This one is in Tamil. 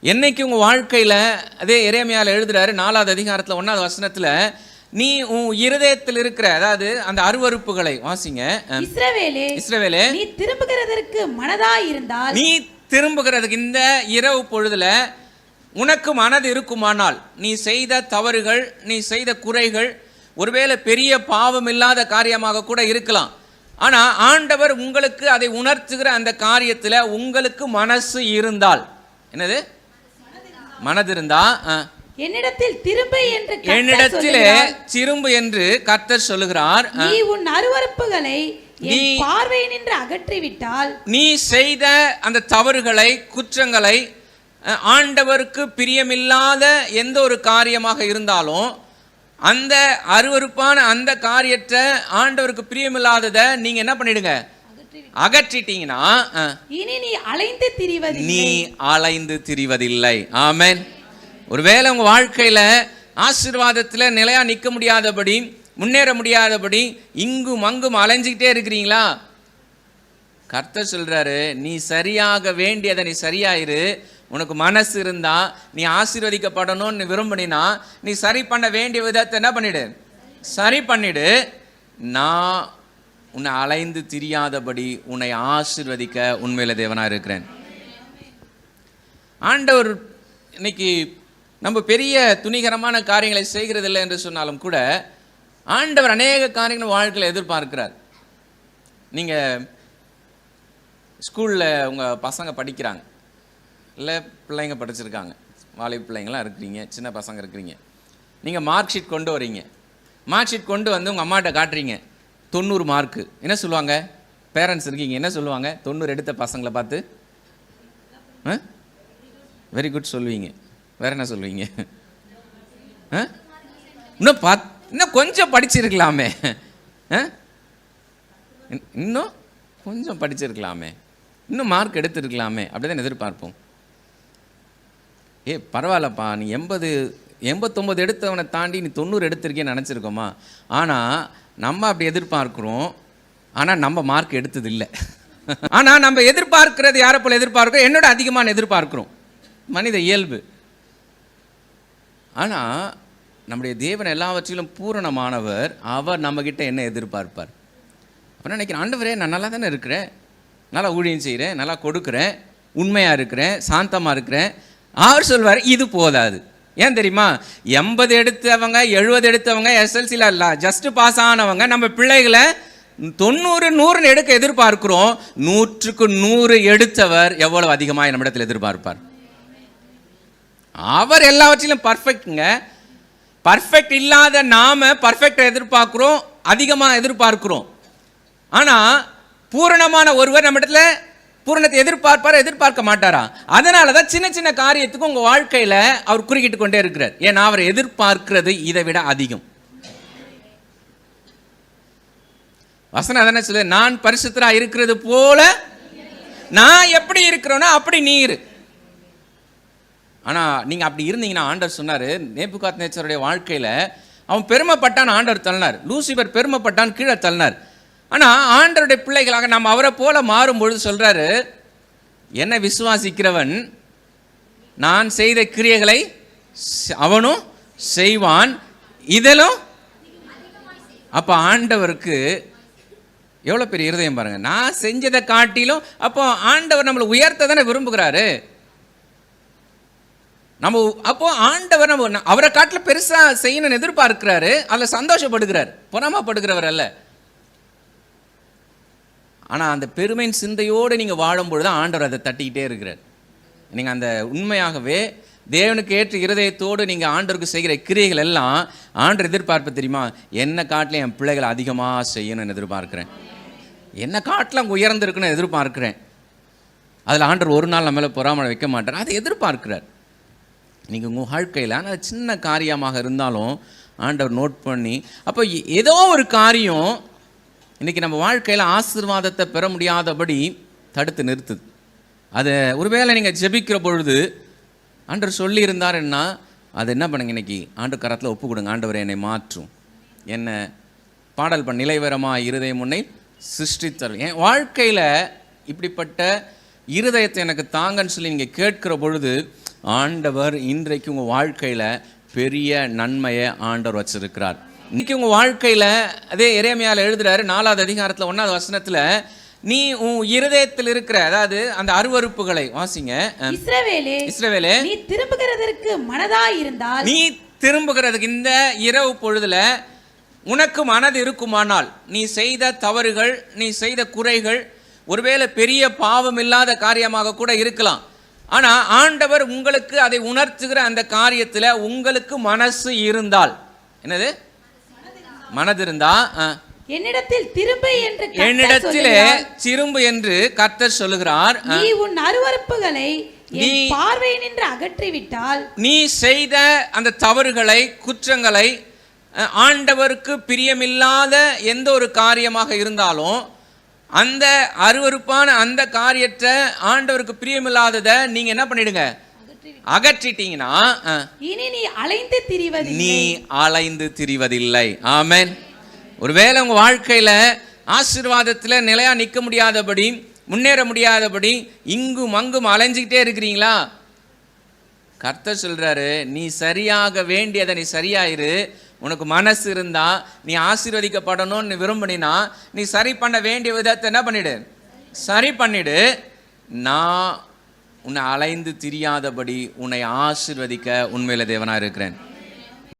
என்னைக்கு உங்கள் வாழ்க்கையில் அதே எரேமியாவில் எழுதுறாரு 4வது அதிகாரத்தில் 1வது வசனத்தில், நீ உன் இருதயத்தில் இருக்கிற, அதாவது அந்த அருவருப்புகளை வாசிங்க. இஸ்ரவேலே, நீ திரும்புகிறதற்கு மனதாய் இருந்தால், நீ திரும்புகிறதுக்கு இந்த இரவு பொழுதுல உனக்கு மனது இருக்குமானால், நீ செய்த தவறுகள், நீ செய்த குறைகள் ஒருவேளை பெரிய பாவம் இல்லாத காரியமாக கூட இருக்கலாம். ஆனா ஆண்டவர் உங்களுக்கு அதை உணர்த்துகிற அந்த காரியத்தில் உங்களுக்கு மனசு இருந்தால், என்னது மனது இருந்தா, என்னிடத்தில் திரும்பு என்று என்னிடத்திலே திரும்பு என்று கர்த்தர் சொல்லுகிறார். நீ உன் அருவருப்புகளை என் பார்வையினின்று அகற்றிவிட்டால், நீ செய்த அந்த தவறுகளை, குற்றங்களை, ஆண்டவருக்கு பிரியமில்லாத எந்த ஒரு காரியமாக இருந்தாலும் அந்த அருவருப்பான அந்த காரியத்தை, ஆண்டவருக்கு பிரியமில்லாததை நீங்க என்ன பண்ணிடுங்க, அகற்றிட்டீங்கன்னா இனி நீ அலைந்து திரிவதில்லை. ஆமென். ஒருவேளை உங்க வாழ்க்கையில ஆசீர்வாதத்துல நிலையா நிற்க முடியாதபடி, முன்னேற முடியாதபடி இங்கும் அங்கும் அலைஞ்சிக்கிட்டே இருக்கிறீங்களா? கர்த்தர் சொல்றாரு, நீ சரியாக வேண்டியதை நீ சரியாயிரு. உனக்கு மனசு இருந்தா, நீ ஆசீர்வதிக்கப்படணும்னு விரும்பினா, நீ சரி பண்ண வேண்டிய விதத்தை என்ன பண்ணிடு, சரி பண்ணிடு. நான் உன்னை அலைந்து திரியாதபடி உன்னை ஆசீர்வதிக்க உண்மையில தேவனா இருக்கிறேன். ஆண்டவர் இன்னைக்கு நம்ம பெரிய துணிகரமான காரியங்களை செய்கிறதில்லை என்று சொன்னாலும் கூட, ஆண்டவர் அநேக காரியங்கள் வாழ்க்கையில் எதிர்பார்க்கிறார். நீங்கள் ஸ்கூலில் உங்கள் பசங்க படிக்கிறாங்க, இல்லை பிள்ளைங்க படிச்சிருக்காங்க, வாலிப பிள்ளைங்களாம் இருக்கிறீங்க, சின்ன பசங்க இருக்கிறீங்க. நீங்கள் மார்க் ஷீட் கொண்டு வரீங்க. மார்க் ஷீட் கொண்டு வந்து உங்கள் அம்மாட்ட காட்டுறீங்க. 90 மார்க்கு. என்ன சொல்லுவாங்க? பேரண்ட்ஸ் இருக்கீங்க, என்ன சொல்லுவாங்க? 90 எடுத்த பசங்களை பார்த்து வெரி குட் சொல்லுவீங்க. வேற என்ன சொல்லுவீங்க? இன்னும் கொஞ்சம் படிச்சிருக்கலாமே, இன்னும் கொஞ்சம் படிச்சிருக்கலாமே, இன்னும் மார்க் எடுத்துருக்கலாமே, அப்படிதான் எதிர்பார்ப்போம். பரவாயில்லப்பா, நீ 89 எடுத்தவனை தாண்டி நீ 90 எடுத்திருக்கேன்னு நினச்சிருக்கோமா? ஆனால் நம்ம அப்படி எதிர்பார்க்குறோம். ஆனால் நம்ம மார்க் எடுத்தது இல்லை. ஆனால் நம்ம எதிர்பார்க்கிறது யாரை போல எதிர்பார்க்கிறோம்? என்னோட அதிகமான எதிர்பார்க்கிறோம், மனித இயல்பு. ஆனால் நம்முடைய தேவன் எல்லாவற்றிலும் பூரணமானவர். அவர் நம்மக்கிட்ட என்ன எதிர்பார்ப்பார்? அப்போ நினைக்கிறேன், ஆண்டவரே நான் நல்லா தானே இருக்கிறேன், நல்லா ஊழியம் செய்கிறேன், நல்லா கொடுக்குறேன், உண்மையாக இருக்கிறேன், சாந்தமாக இருக்கிறேன். அவர் சொல்வார், இது போதாது. ஏன் தெரியுமா? 80 எடுத்தவங்க, 70 எடுத்தவங்க, எஸ்எல்சியில் இல்லை ஜஸ்ட் பாஸ் ஆனவங்க நம்ம பிள்ளைகளை 90, 100 எடுக்க எதிர்பார்க்கிறோம். 100க்கு 100 எடுத்தவர் எவ்வளவு அதிகமாக நம்மிடத்தில் எதிர்பார்ப்பார்? அவர் எல்லாவற்றிலும் பர்ஃபெக்ட்ங்க. பர்ஃபெக்ட் இல்லாத நாம பர்ஃபெக்டை எதிர்பார்க்கிறோம், அதிகமாக எதிர்பார்க்கிறோம். ஆனால் பூரணமான ஒருவர் நம்மிடத்துல பூரணத்தை எதிர்பார்க்க மாட்டாரா? அதனால தான் சின்ன சின்ன காரியத்துக்கு உங்கள் வாழ்க்கையில் அவர் குறுக்கிட்டு கொண்டே இருக்கிறார். ஏன்னா அவர் எதிர்பார்க்கிறது இதை விட அதிகம். வசனம் அதனை சொல்ல, நான் பரிசுத்தராக இருக்கிறது போல நான் எப்படி இருக்கிறோன்னா அப்படி நீ இரு. ஆனால் நீங்கள் அப்படி இருந்தீங்கன்னா, ஆண்டவர் சொன்னார், நேபுகாத்நேச்சருடைய வாழ்க்கையில் அவன் பெருமைப்பட்டான், ஆண்டவர் தள்ளினார். லூசிபர் பெருமைப்பட்டான், கீழே தள்ளினார். ஆனால் ஆண்டவருடைய பிள்ளைகளாக நாம் அவரை போல மாறும்பொழுது சொல்கிறாரு, என்னை விசுவாசிக்கிறவன் நான் செய்த கிரியைகளை அவனும் செய்வான், இதெல்லாம். அப்போ ஆண்டவருக்கு எவ்வளோ பெரிய இருதயம் பாருங்கள். நான் செஞ்சதை காட்டிலும் அப்போ ஆண்டவர் நம்மளை உயர்த்த தானே விரும்புகிறாரு. நம்ம அப்போ ஆண்டவர் நம்ம அவரை காட்டில் பெருசாக செய்யணும்னு எதிர்பார்க்கிறாரு, அதில் சந்தோஷப்படுகிறார், பொறாமப்படுகிறவர் அல்ல. ஆனால் அந்த பெருமையின் சிந்தையோடு நீங்கள் வாழும்பொழுது தான் ஆண்டவர் அதை தட்டிக்கிட்டே இருக்கிறார். நீங்கள் அந்த உண்மையாகவே தேவனுக்கு ஏற்ற இருதயத்தோடு நீங்கள் ஆண்டவருக்கு செய்கிற கிரியைகள் எல்லாம் ஆண்டவர் எதிர்பார்ப்பு தெரியுமா? என்ன காட்டில் என் பிள்ளைகளை அதிகமாக செய்யணும்னு எதிர்பார்க்குறேன், என்ன காட்டில் அங்கே உயர்ந்திருக்குன்னு எதிர்பார்க்குறேன். அதில் ஆண்டவர் ஒரு நாள் நம்மள பொறாமலை வைக்க மாட்டார், அதை எதிர்பார்க்கிறார். நீங்கள் உங்கள் வாழ்க்கையில் ஆனால் சின்ன காரியமாக இருந்தாலும் ஆண்டவர் நோட் பண்ணி, அப்போ ஏதோ ஒரு காரியம் இன்றைக்கி நம்ம வாழ்க்கையில் ஆசீர்வாதத்தை பெற முடியாதபடி தடுத்து நிறுத்துது. அதை ஒருவேளை நீங்கள் ஜெபிக்கிற பொழுது ஆண்டவர் சொல்லியிருந்தாருன்னா அது என்ன பண்ணுங்க, இன்றைக்கி ஆண்டு கரத்தில் ஒப்பு கொடுங்க. ஆண்டவரை என்னை மாற்றும், என்ன பாடல் பண்ண நிலைவரமாக இருதயம் முன்னை சிருஷ்டித்தர். என் வாழ்க்கையில் இப்படிப்பட்ட இருதயத்தை எனக்கு தாங்கன்னு சொல்லி நீங்கள் கேட்கிற பொழுது ஆண்டவர் இன்றைக்கு உங்கள் வாழ்க்கையில் பெரிய நன்மையை ஆண்டவர் வச்சிருக்கிறார். இன்னைக்கு உங்கள் வாழ்க்கையில் அதே எரேமியாவில் எழுதுறாரு 4வது அதிகாரத்தில் 1வது வசனத்தில், நீ உன் இருதயத்தில் இருக்கிற, அதாவது அந்த அருவருப்புகளை வாசிங்க. இஸ்ரவேலே, நீ திரும்புகிறதற்கு மனதாய் இருந்தால், நீ திரும்புகிறதுக்கு இந்த இரவு பொழுதுல உனக்கு மனது இருக்குமானால், நீ செய்த தவறுகள், நீ செய்த குறைகள் ஒருவேளை பெரிய பாவம் இல்லாத காரியமாக கூட இருக்கலாம். ஆனா ஆண்டவர் உங்களுக்கு அதை உணர்த்துகிற அந்த காரியத்துல உங்களுக்கு மனசு இருந்தால், என்னது மனது இருந்தா, என்னிடத்தில் திரும்பு என்று என்னிடத்திலே திரும்பு என்று கர்த்தர் சொல்லுகிறார். நீ உன் அருவருப்புகளை என் பார்வையினின்று அகற்றிவிட்டால், நீ செய்த அந்த தவறுகளை, குற்றங்களை, ஆண்டவருக்கு பிரியமில்லாத எந்த ஒரு காரியமாக இருந்தாலும் அந்த அருவருப்பான அந்த காரியத்தை, ஆண்டவருக்கு பிரியமில்லாததை நீங்க என்ன பண்ணிடுங்க, அகற்றிட்டீங்கன்னா இனி நீ அலைந்து திரிவதில்லை. ஆமென். ஒருவேளை உங்க வாழ்க்கையில ஆசீர்வாதத்துல நிலையா நிற்க முடியாதபடி, முன்னேற முடியாதபடி இங்கும் அங்கும் அலைஞ்சிக்கிட்டே இருக்கிறீங்களா? கர்த்தர் சொல்றாரு, நீ சரியாக வேண்டியதை நீ சரியாயிரு. உனக்கு மனசு இருந்தா, நீ ஆசீர்வதிக்கப்படணும்னு விரும்பினா, நீ சரி பண்ண வேண்டிய விதத்தை என்ன பண்ணிடு, சரி பண்ணிடு. நான் உன்னை அலைந்து திரியாதபடி உன்னை ஆசீர்வதிக்க உண்மையில தேவனா இருக்கிறேன்.